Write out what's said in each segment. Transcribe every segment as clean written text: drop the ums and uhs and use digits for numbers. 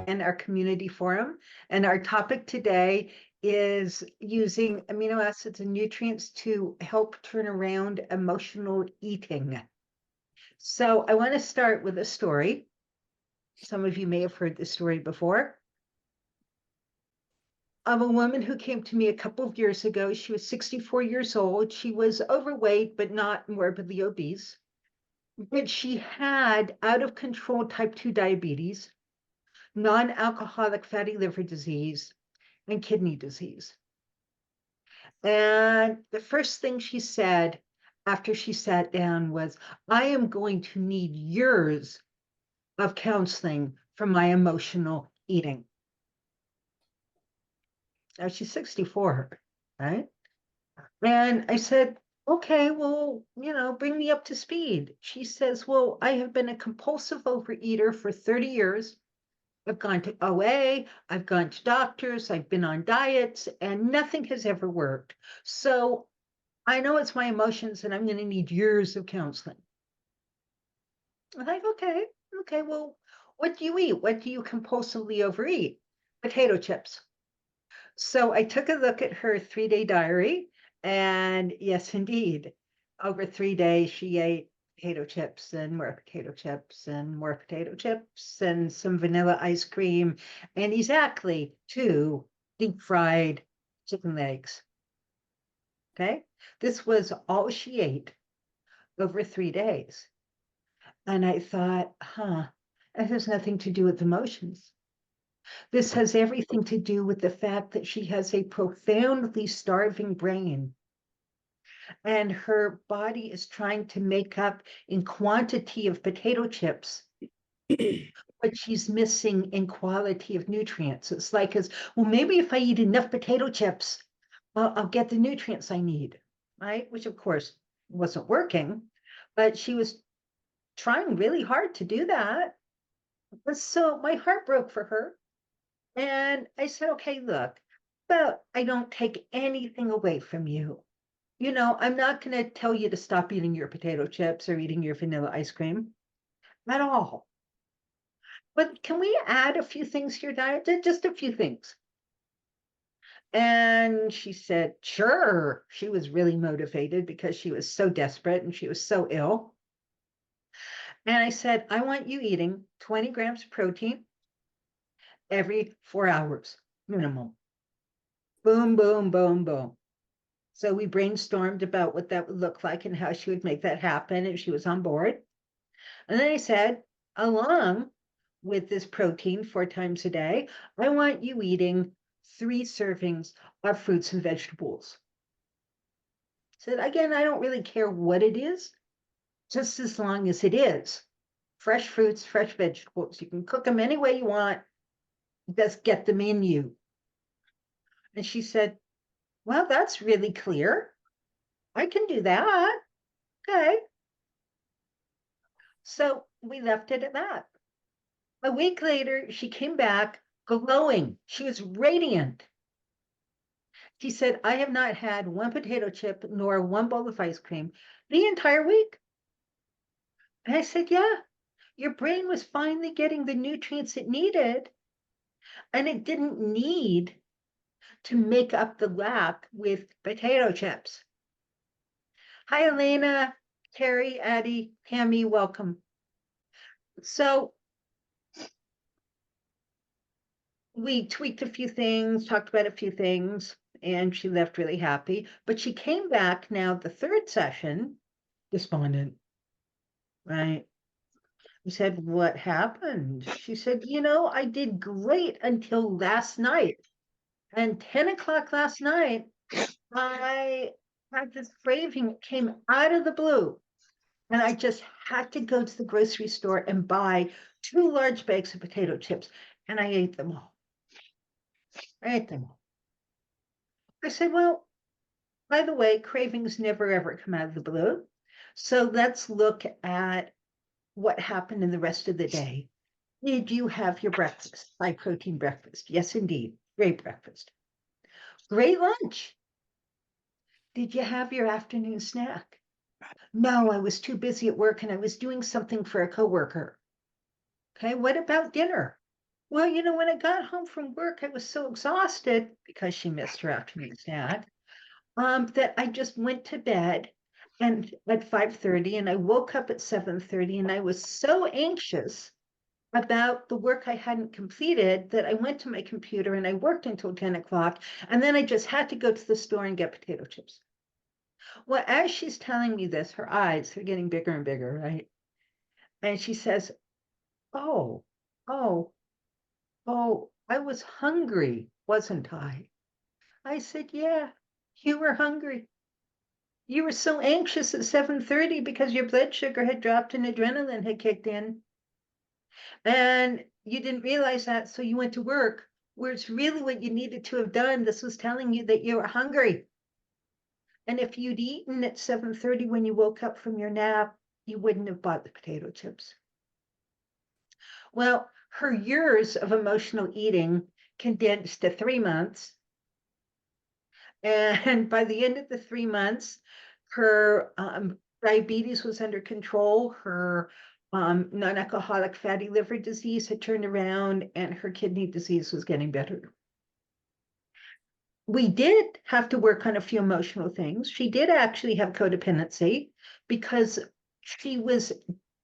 and our community forum. And our topic today is using amino acids and nutrients to help turn around emotional eating. So I want to start with a story. Some of you may have heard this story before. Of a woman who came to me a couple of years ago. She was 64 years old. She was overweight, but not morbidly obese. But she had out of control type 2 diabetes, non-alcoholic fatty liver disease, and kidney disease. And the first thing she said after she sat down was, I am going to need years of counseling for my emotional eating. Now she's 64, right? And I said, okay, well, bring me up to speed. She says, well, I have been a compulsive overeater for 30 years. I've gone to OA, I've gone to doctors, I've been on diets, and nothing has ever worked. So I know it's my emotions, and I'm going to need years of counseling. I'm like, okay, well, what do you eat? What do you compulsively overeat? Potato chips. So I took a look at her 3-day diary, and yes, indeed, over 3 days, she ate potato chips and more potato chips and more potato chips and some vanilla ice cream and exactly 2 deep fried chicken legs. Okay, this was all she ate over 3 days. And I thought, it has nothing to do with emotions. This has everything to do with the fact that she has a profoundly starving brain, and her body is trying to make up in quantity of potato chips what she's missing in quality of nutrients. It's like, well, maybe if I eat enough potato chips, I'll get the nutrients I need, right? Which of course wasn't working, but she was trying really hard to do that. So my heart broke for her. And I said, okay, look, but I don't take anything away from you. I'm not going to tell you to stop eating your potato chips or eating your vanilla ice cream at all. But can we add a few things to your diet? Just a few things. And she said, sure. She was really motivated because she was so desperate and she was so ill. And I said, I want you eating 20 grams of protein every 4 hours minimum. Boom, boom, boom, boom. So we brainstormed about what that would look like and how she would make that happen, and she was on board. And then I said, along with this protein 4 times a day, I want you eating 3 servings of fruits and vegetables. I said, again, I don't really care what it is, just as long as it is fresh fruits, fresh vegetables. You can cook them any way you want, just get them in you. And she said, well, that's really clear. I can do that. Okay. So we left it at that. A week later, she came back glowing. She was radiant. She said, I have not had 1 potato chip nor 1 bowl of ice cream the entire week. And I said, yeah, your brain was finally getting the nutrients it needed, and it didn't need to make up the lack with potato chips. Hi, Elena, Terry, Addie, Tammy, welcome. So we tweaked a few things, talked about a few things, and she left really happy. But she came back now the 3rd session, despondent, right? We said, what happened? She said, I did great until last night. And 10 o'clock last night, I had this craving. It came out of the blue. And I just had to go to the grocery store and buy 2 large bags of potato chips. And I ate them all. I said, well, by the way, cravings never ever come out of the blue. So let's look at what happened in the rest of the day. Did you have your breakfast? High protein breakfast? Yes, indeed. Great breakfast. Great lunch. Did you have your afternoon snack? No, I was too busy at work and I was doing something for a coworker. Okay, what about dinner? Well, when I got home from work, I was so exhausted because she missed her afternoon snack, that I just went to bed and at 5:30 and I woke up at 7:30 and I was so anxious about the work I hadn't completed that I went to my computer and I worked until 10 o'clock. And then I just had to go to the store and get potato chips. Well, as she's telling me this, her eyes are getting bigger and bigger, right? And she says, "Oh, oh, oh, I was hungry, wasn't I?" I said, "Yeah, you were hungry. You were so anxious at 7:30 because your blood sugar had dropped and adrenaline had kicked in. And you didn't realize that, so you went to work, where it's really what you needed to have done. This was telling you that you were hungry. And if you'd eaten at 7:30 when you woke up from your nap, you wouldn't have bought the potato chips." Well, her years of emotional eating condensed to 3 months. And by the end of the 3 months, her diabetes was under control. Her non-alcoholic fatty liver disease had turned around, and her kidney disease was getting better. We did have to work on a few emotional things. She did actually have codependency because she was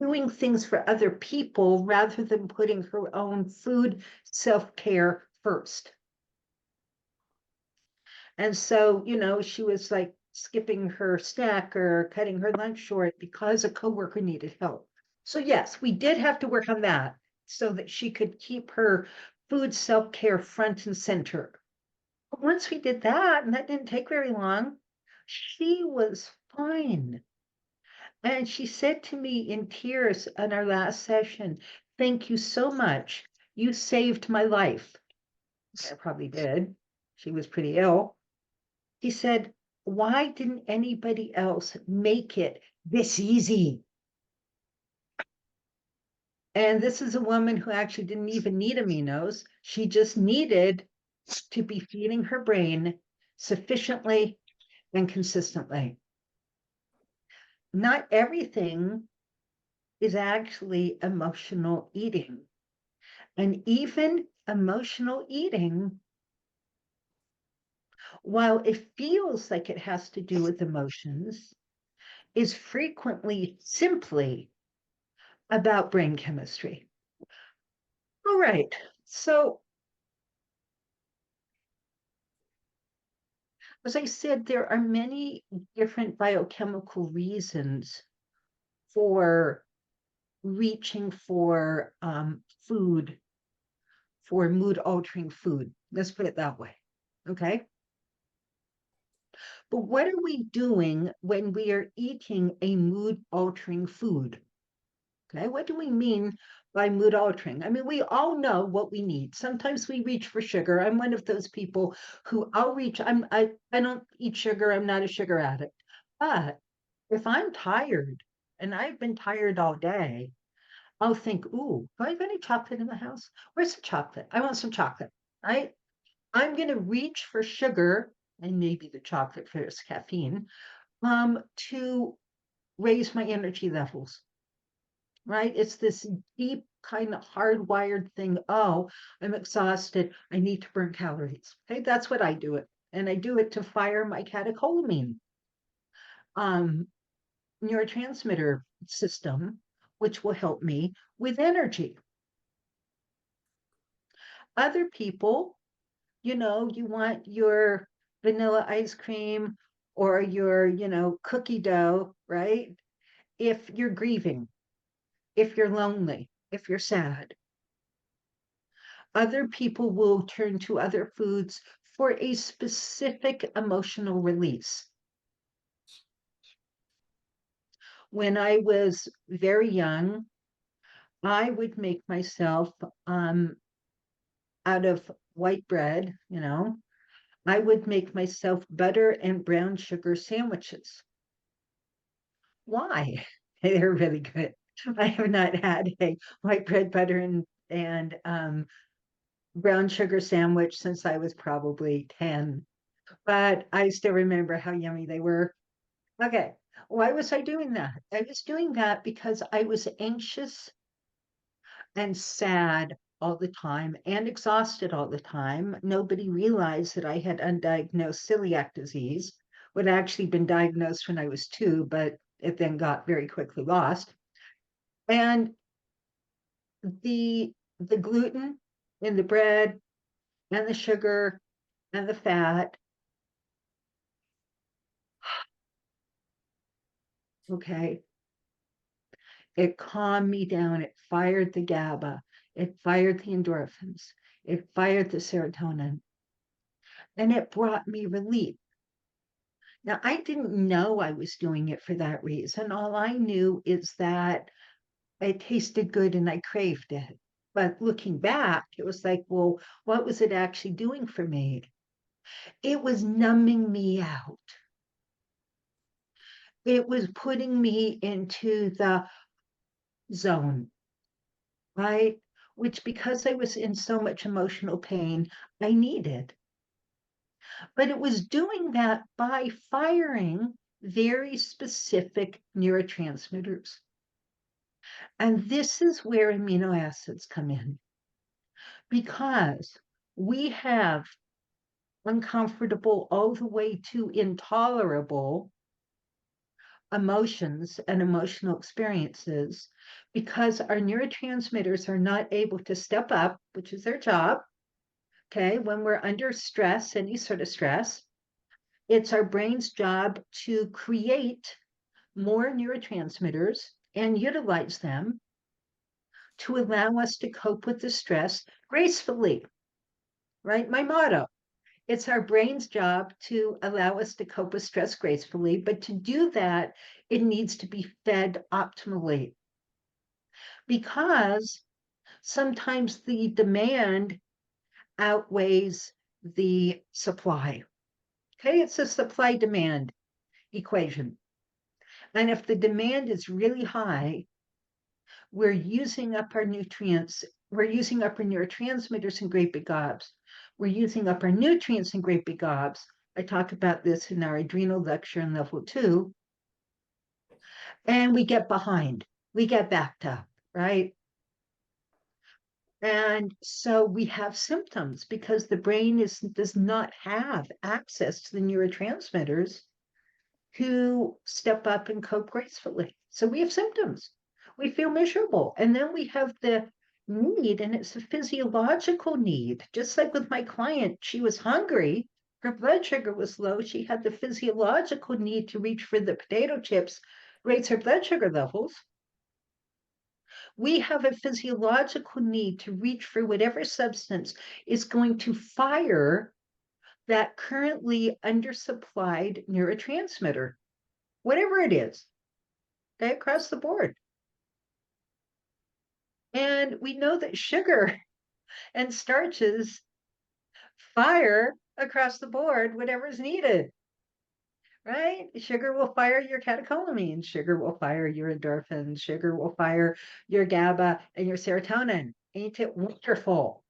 doing things for other people rather than putting her own food self-care first. And so, she was like skipping her snack or cutting her lunch short because a coworker needed help. So, yes, we did have to work on that so that she could keep her food self-care front and center. But once we did that, and that didn't take very long, she was fine. And she said to me in tears in our last session, "Thank you so much. You saved my life." I probably did. She was pretty ill. He said, "Why didn't anybody else make it this easy?" And this is a woman who actually didn't even need aminos. She just needed to be feeding her brain sufficiently and consistently. Not everything is actually emotional eating. And even emotional eating, while it feels like it has to do with emotions, is frequently simply about brain chemistry. All right. So, as I said, there are many different biochemical reasons for reaching for food, for mood altering food. Let's put it that way. Okay. But what are we doing when we are eating a mood altering food? Okay. What do we mean by mood altering? I mean, we all know what we need. Sometimes we reach for sugar. I'm one of those people who I'll reach. I don't eat sugar. I'm not a sugar addict. But if I'm tired and I've been tired all day, I'll think, "Ooh, do I have any chocolate in the house? Where's the chocolate? I want some chocolate." Right? I'm gonna reach for sugar and maybe the chocolate for its caffeine, to raise my energy levels. Right? It's this deep kind of hardwired thing. Oh, I'm exhausted. I need to burn calories. Okay, that's what I do it. And I do it to fire my catecholamine um, neurotransmitter system, which will help me with energy. Other people, you want your vanilla ice cream or your, cookie dough, right? If you're grieving, if you're lonely, if you're sad. Other people will turn to other foods for a specific emotional release. When I was very young, I would make myself out of white bread, I would make myself butter and brown sugar sandwiches. Why? They're really good. I have not had a white bread, butter, and brown sugar sandwich since I was probably 10, but I still remember how yummy they were. Okay, why was I doing that? I was doing that because I was anxious and sad all the time and exhausted all the time. Nobody realized that I had undiagnosed celiac disease, what had actually been diagnosed when I was 2, but it then got very quickly lost. And the gluten in the bread and the sugar and the fat, okay, it calmed me down. It fired the GABA. It fired the endorphins. It fired the serotonin. And it brought me relief. Now, I didn't know I was doing it for that reason. All I knew is that it tasted good and I craved it. But looking back, it was like, well, what was it actually doing for me? It was numbing me out. It was putting me into the zone, right? Which, because I was in so much emotional pain, I needed. But it was doing that by firing very specific neurotransmitters. And this is where amino acids come in, because we have uncomfortable all the way to intolerable emotions and emotional experiences because our neurotransmitters are not able to step up, which is their job. Okay, when we're under stress, any sort of stress, it's our brain's job to create more neurotransmitters and utilize them to allow us to cope with the stress gracefully, right? My motto. It's our brain's job to allow us to cope with stress gracefully, but to do that, it needs to be fed optimally because sometimes the demand outweighs the supply. Okay, it's a supply demand equation. And if the demand is really high, we're using up our nutrients, we're using up our neurotransmitters in great big gobs. We're using up our nutrients in great big gobs. I talk about this in our adrenal lecture in level 2. And we get behind, we get backed up, right? And so we have symptoms because the brain does not have access to the neurotransmitters who step up and cope gracefully. So we have symptoms. We feel miserable. And then we have the need, and it's a physiological need. Just like with my client, she was hungry, her blood sugar was low. She had the physiological need to reach for the potato chips, raise her blood sugar levels. We have a physiological need to reach for whatever substance is going to fire that currently undersupplied neurotransmitter, whatever it is, okay, across the board. And we know that sugar and starches fire across the board whatever is needed, right? Sugar will fire your catecholamines, sugar will fire your endorphins, sugar will fire your GABA and your serotonin. Ain't it wonderful?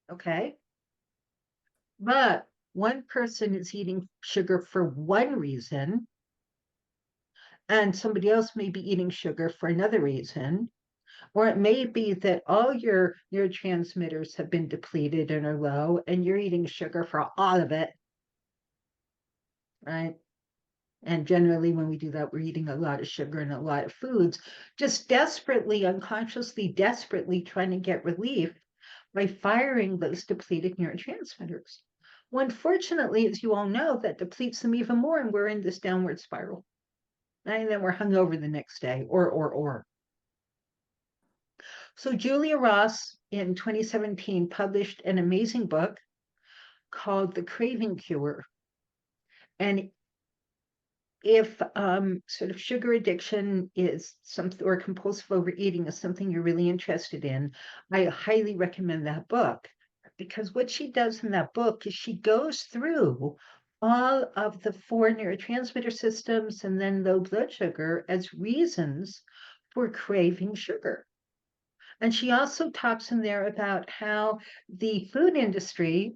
Okay. But one person is eating sugar for one reason, and somebody else may be eating sugar for another reason. Or it may be that all your neurotransmitters have been depleted and are low, and you're eating sugar for all of it, right? And generally, when we do that, we're eating a lot of sugar and a lot of foods, just desperately, unconsciously, desperately trying to get relief by firing those depleted neurotransmitters. Well, unfortunately, as you all know, that depletes them even more, and we're in this downward spiral. And then we're hungover the next day, or. So Julia Ross in 2017 published an amazing book called The Craving Cure. And if sort of sugar addiction is something, or compulsive overeating is something you're really interested in, I highly recommend that book, because what she does in that book is she goes through all of the 4 neurotransmitter systems and then low blood sugar as reasons for craving sugar. And she also talks in there about how the food industry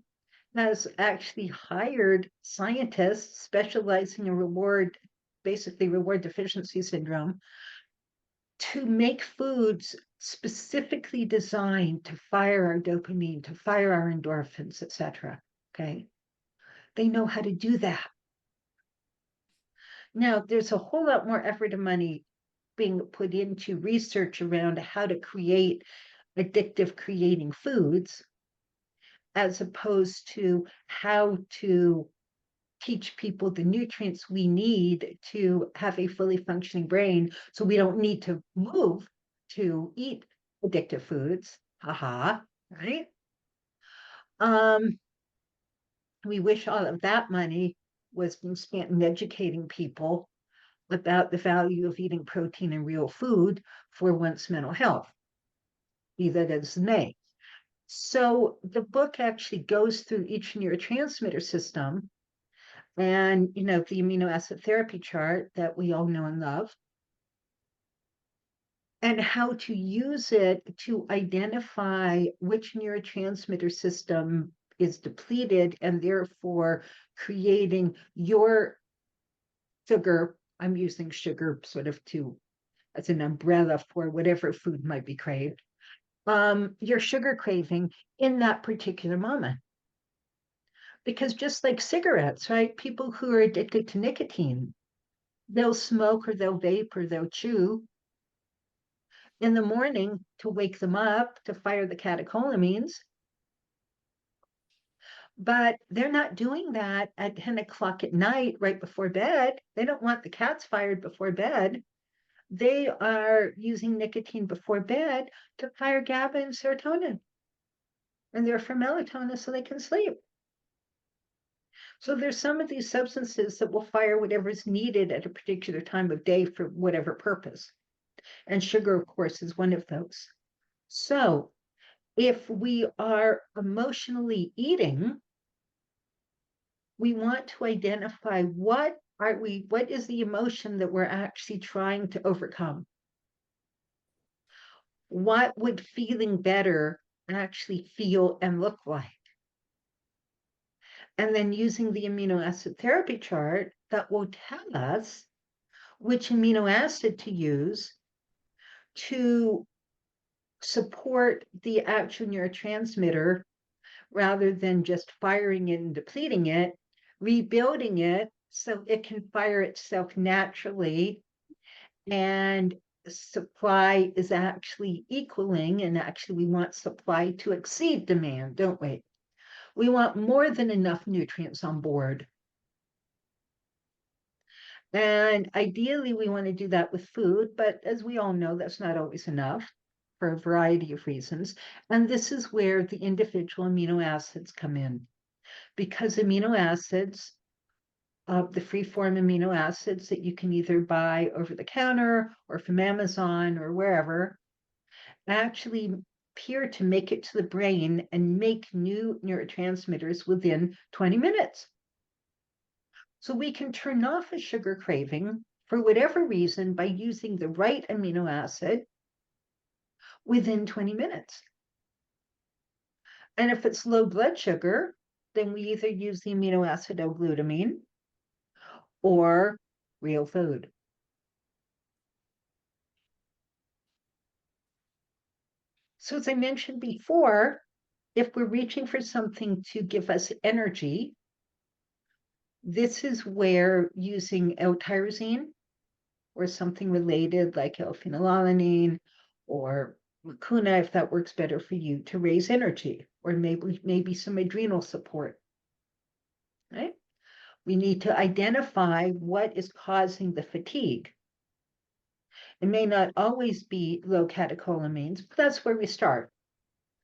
has actually hired scientists specializing in basically reward deficiency syndrome, to make foods specifically designed to fire our dopamine, to fire our endorphins, etc. Okay. They know how to do that. Now, there's a whole lot more effort and money being put into research around how to create addictive creating foods, as opposed to how to teach people the nutrients we need to have a fully functioning brain so we don't need to move to eat addictive foods. Haha, right? We wish all of that money was being spent in educating people about the value of eating protein and real food for one's mental health, be that as it may. So the book actually goes through each neurotransmitter system and, the amino acid therapy chart that we all know and love, and how to use it to identify which neurotransmitter system is depleted and therefore creating your sugar. I'm using sugar sort of as an umbrella for whatever food might be craved. Your sugar craving in that particular moment. Because just like cigarettes, right? People who are addicted to nicotine, they'll smoke or they'll vape or they'll chew in the morning to wake them up, to fire the catecholamines. But they're not doing that at 10 o'clock at night, right before bed. They don't want the cats fired before bed. They are using nicotine before bed to fire GABA and serotonin. And they're for melatonin so they can sleep. So there's some of these substances that will fire whatever's needed at a particular time of day for whatever purpose. And sugar, of course, is one of those. So if we are emotionally eating, we want to identify what is the emotion that we're actually trying to overcome? What would feeling better actually feel and look like? And then using the amino acid therapy chart that will tell us which amino acid to use to support the actual neurotransmitter rather than just firing it and depleting it, rebuilding it so it can fire itself naturally, and supply is actually equaling, and actually we want supply to exceed demand, don't we? We want more than enough nutrients on board. And ideally, we want to do that with food, but as we all know, that's not always enough for a variety of reasons. And this is where the individual amino acids come in, because amino acids, the free-form amino acids that you can either buy over the counter or from Amazon or wherever, actually appear to make it to the brain and make new neurotransmitters within 20 minutes. So we can turn off a sugar craving for whatever reason by using the right amino acid within 20 minutes. And if it's low blood sugar, then we either use the amino acid L-glutamine or real food. So as I mentioned before, if we're reaching for something to give us energy, this is where using L-tyrosine or something related like L-phenylalanine or Mucuna, if that works better for you, to raise energy, or maybe some adrenal support, right? We need to identify what is causing the fatigue. It may not always be low catecholamines, but that's where we start.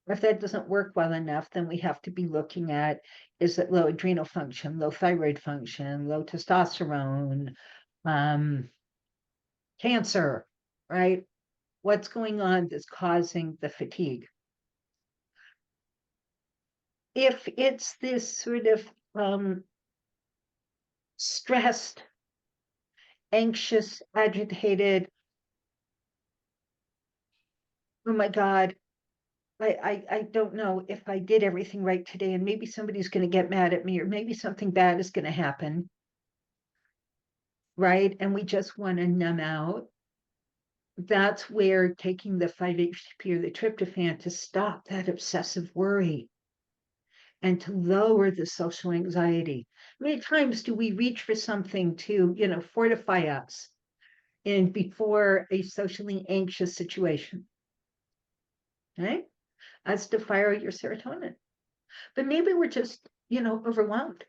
If that doesn't work well enough, then we have to be looking at, is it low adrenal function, low thyroid function, low testosterone, cancer, right? What's going on that's causing the fatigue? If it's this sort of stressed, anxious, agitated, oh my God, I don't know if I did everything right today, and maybe somebody's going to get mad at me, or maybe something bad is going to happen, right? And we just want to numb out. That's where taking the 5-HTP or the tryptophan to stop that obsessive worry and to lower the social anxiety. Many times do we reach for something to, fortify us in before a socially anxious situation, right? That's to fire your serotonin. But maybe we're just, overwhelmed.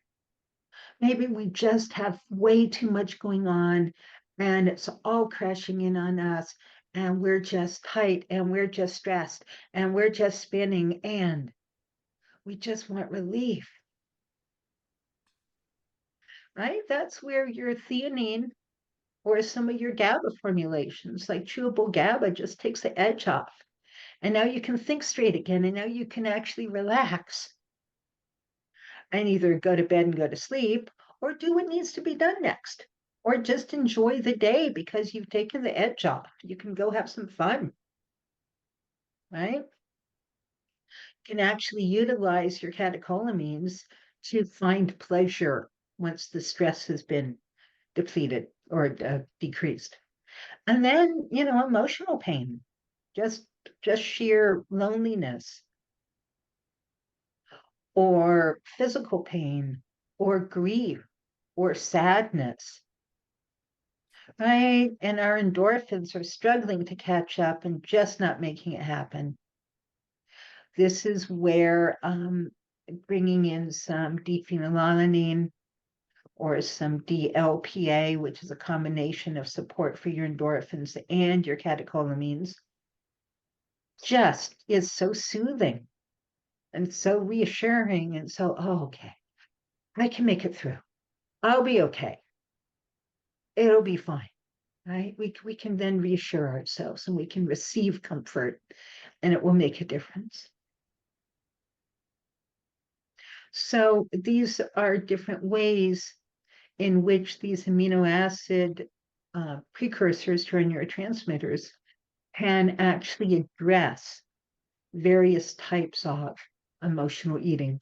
Maybe we just have way too much going on and it's all crashing in on us and we're just tight and we're just stressed and we're just spinning and we just want relief, right? That's where your theanine or some of your GABA formulations, like chewable GABA, just takes the edge off. And now you can think straight again. And now you can actually relax and either go to bed and go to sleep or do what needs to be done next. Or just enjoy the day because you've taken the edge off. You can go have some fun, right? You can actually utilize your catecholamines to find pleasure once the stress has been depleted or decreased. And then, emotional pain, just sheer loneliness or physical pain or grief or sadness, right? And our endorphins are struggling to catch up and just not making it happen. This is where bringing in some dephenylalanine or some DLPA, which is a combination of support for your endorphins and your catecholamines, just is so soothing and so reassuring. And so, oh, okay, I can make it through. I'll be okay. It'll be fine, right? We can then reassure ourselves and we can receive comfort and it will make a difference. So these are different ways in which these amino acid precursors to our neurotransmitters can actually address various types of emotional eating.